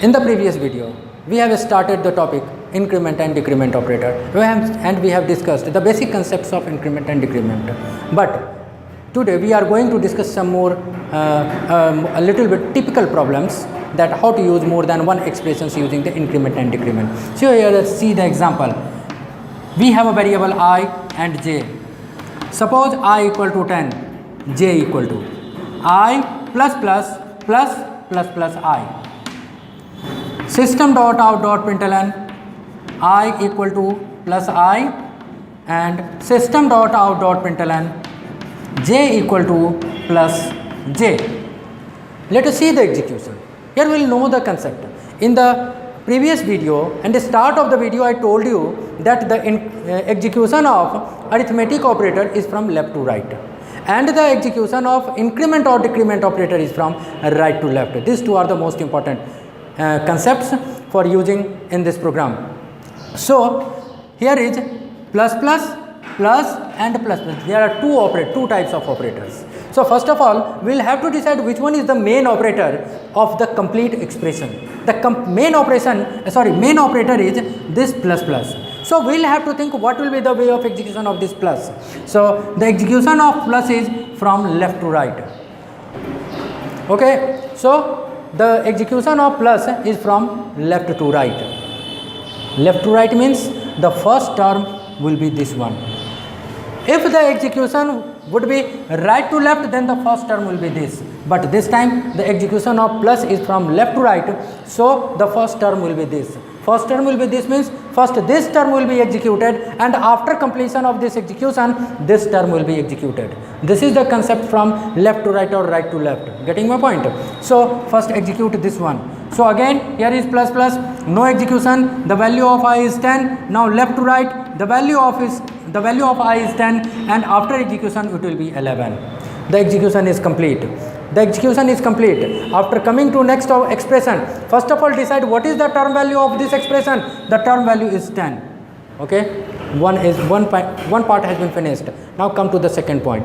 In the previous video, we have started the topic increment and decrement operator, and we have discussed the basic concepts of increment and decrement. But today we are going to discuss some more a little bit typical problems, that how to use more than one expressions using the increment and decrement. So here let's see the example. We have a variable I and j. Suppose I equal to 10, j equal to I plus plus plus plus plus I. System dot out dot println I equal to plus I and system dot out dot println j equal to plus j. Let us see the execution. Here we will know the concept. In the previous video and the start of the video, I told you that the execution of arithmetic operator is from left to right, and the execution of increment or decrement operator is from right to left. These two are the most important concepts for using in this program. So here is plus plus plus and plus plus. There are two types of operators. So first of all, we will have to decide which one is the main operator of the complete expression. The main operator is this plus plus. So we will have to think what will be the way of execution of this plus. So the execution of plus is from left to right. Okay, so the execution of plus is from left to right. Left to right means the first term will be this one. If the execution would be right to left, then the first term will be this. But this time the execution of plus is from left to right, so the first term will be this. First term will be this means first this term will be executed, and after completion of this execution, this term will be executed. This is the concept from left to right or right to left. Getting my point? So first execute this one. So again here is plus plus, no execution. The value of I is 10. Now left to right, the value of I is 10, and after execution it will be 11. The execution is complete. The execution is complete. After coming to next expression, first of all decide what is the term value of this expression. The term value is 10. Okay, one part has been finished. Now come to the second part.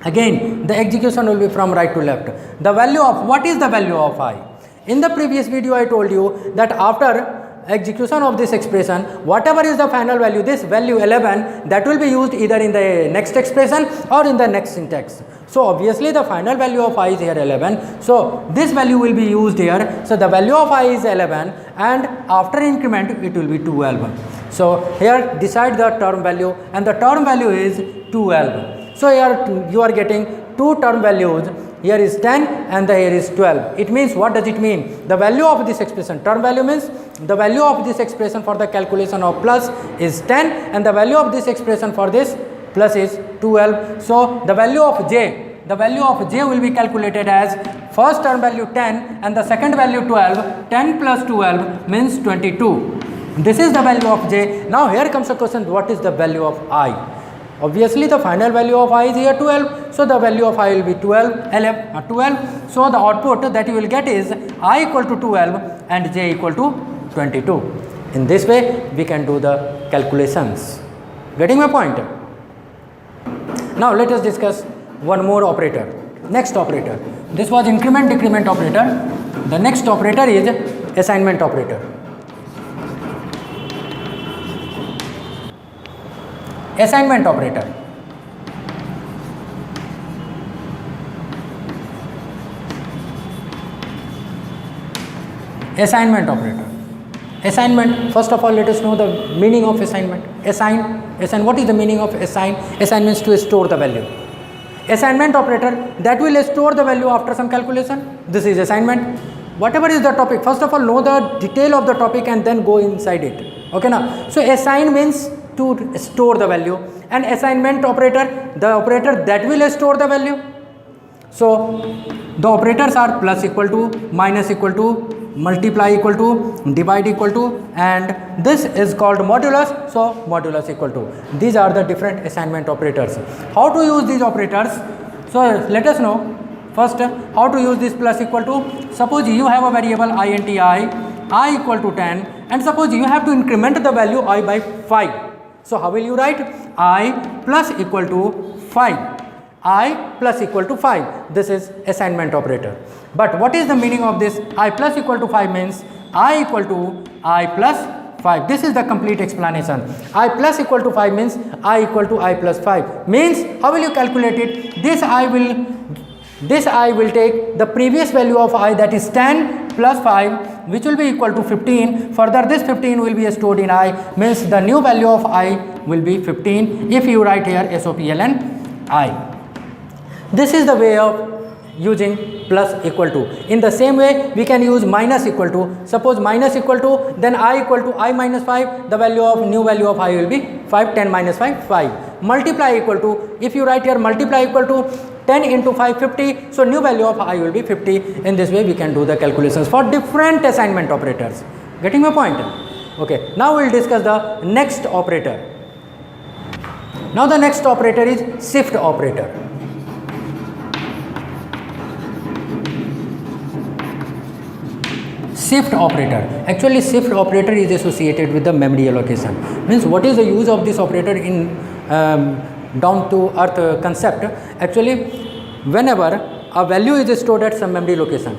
Again the execution will be from right to left. The value of, what is the value of I? In the previous video I told you that after execution of this expression, whatever is the final value, this value 11, that will be used either in the next expression or in the next syntax. So obviously the final value of I is here 11, so this value will be used here. So the value of I is 11, and after increment it will be 12. So here decide the term value, and the term value is 12. So here you are getting two term values. Here is 10 and here is 12. It means, what does it mean? The value of this expression, term value means the value of this expression for the calculation of plus is 10, and the value of this expression for this plus is 12. So the value of j will be calculated as first term value 10 and the second value 12. 10 plus 12 means 22. This is the value of j. Now here comes the question, what is the value of I? Obviously the final value of I is here 12, so the value of I will be 12. So the output that you will get is I equal to 12 and j equal to 22. In this way we can do the calculations. Getting my point? Now let us discuss one more operator. Next operator. This was increment decrement operator. The next operator is assignment operator. Assignment operator. Assignment operator. Assignment, first of all let us know the meaning of assignment. Assign, what is the meaning of assign? Assign means to store the value. Assignment operator, that will store the value after some calculation. This is assignment. Whatever is the topic, first of all know the detail of the topic and then go inside it. Okay now, so assign means to store the value, and assignment operator, the operator that will store the value. So the operators are plus equal to, minus equal to, multiply equal to, divide equal to, and this is called modulus. So modulus equal to. These are the different assignment operators. How to use these operators? So let us know first how to use this plus equal to. Suppose you have a variable int I equal to 10, and suppose you have to increment the value I by 5. So how will you write? I plus equal to 5. I plus equal to 5. This is assignment operator. But what is the meaning of this I plus equal to 5 means I equal to I plus 5. This is the complete explanation. I plus equal to 5 means I equal to I plus 5. Means how will you calculate it? This I will take the previous value of I, that is 10 plus 5, which will be equal to 15. Further this 15 will be stored in I, means the new value of I will be 15 if you write here SOPLN I. This is the way of using plus equal to. In the same way we can use minus equal to. Suppose minus equal to, then I equal to I minus 5, the new value of I will be 5, 10 minus 5, 5. Multiply equal to, if you write here multiply equal to 10 into 5, 50, so new value of I will be 50. In this way we can do the calculations for different assignment operators. Getting my point? Okay, now we will discuss the next operator. Now the next operator is shift operator. Shift operator. Actually shift operator is associated with the memory allocation. Means what is the use of this operator in down to earth concept? Actually whenever a value is stored at some memory location,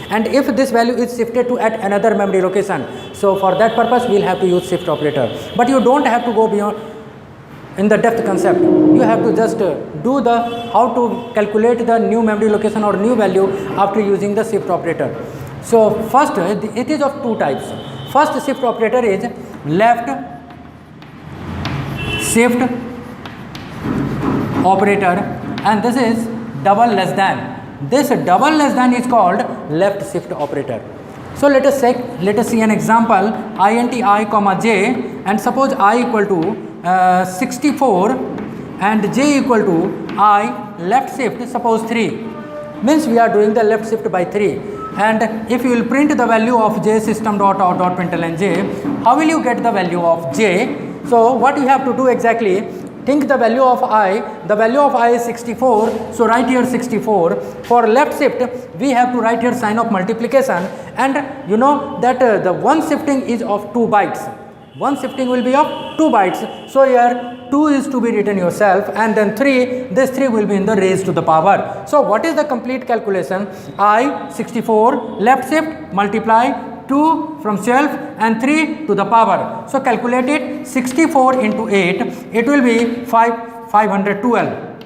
and if this value is shifted to at another memory location, so for that purpose we will have to use shift operator. But you don't have to go beyond in the depth concept. You have to just do the how to calculate the new memory location or new value after using the shift operator. So first it is of two types. First shift operator is left shift operator, and this is double less than. This double less than is called left shift operator. So let us see an example, int I comma j, and suppose I equal to 64 and j equal to I left shift suppose 3, means we are doing the left shift by 3. And if you will print the value of j system dot out dot println j, how will you get the value of j? So what you have to do exactly, think the value of I is 64, so write here 64. For left shift we have to write here sign of multiplication, and you know that the one shifting is of 2 bytes. One shifting will be of 2 bytes. So here 2 is to be written yourself, and then 3, this 3 will be in the raised to the power. So what is the complete calculation? I 64 left shift multiply 2 from shelf and 3 to the power. So calculate it, 64 into 8, it will be 512.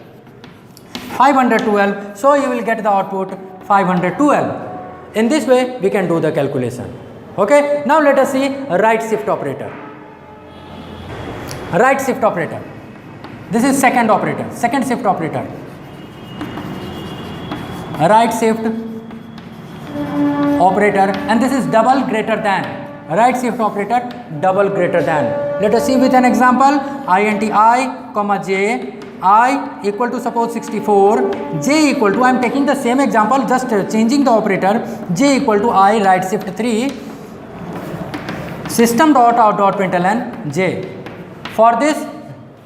512. So you will get the output 512. In this way we can do the calculation. Okay, now let us see right shift operator. Right shift operator. This is second shift operator. Right shift operator, and this is double greater than. Right shift operator, double greater than. Let us see with an example, int I comma j, I equal to suppose 64, j equal to, I am taking the same example, just changing the operator, j equal to I right shift 3 system dot out dot println j. For this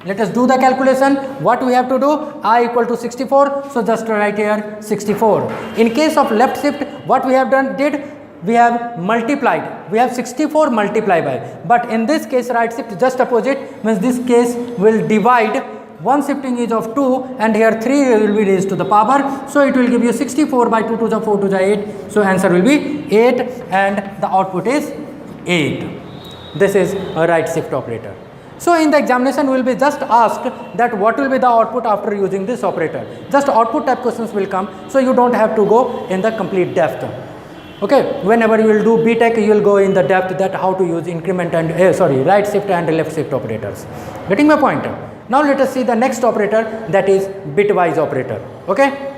let us do the calculation. What we have to do, I equal to 64, so just write here 64. In case of left shift, what we have we have multiplied, we have 64 multiplied by, but in this case right shift just opposite, means this case will divide. One shifting is of 2 and here 3 will be raised to the power, so it will give you 64 by 2 to the 4 to the 8, so answer will be 8 and the output is 8. This is a right shift operator. So in the examination we will be just asked that what will be the output after using this operator. Just output type questions will come, so you don't have to go in the complete depth. Okay, whenever you will do BTech, you will go in the depth that how to use increment and right shift and left shift operators. Getting my point? Now let us see the next operator, that is bitwise operator. Okay.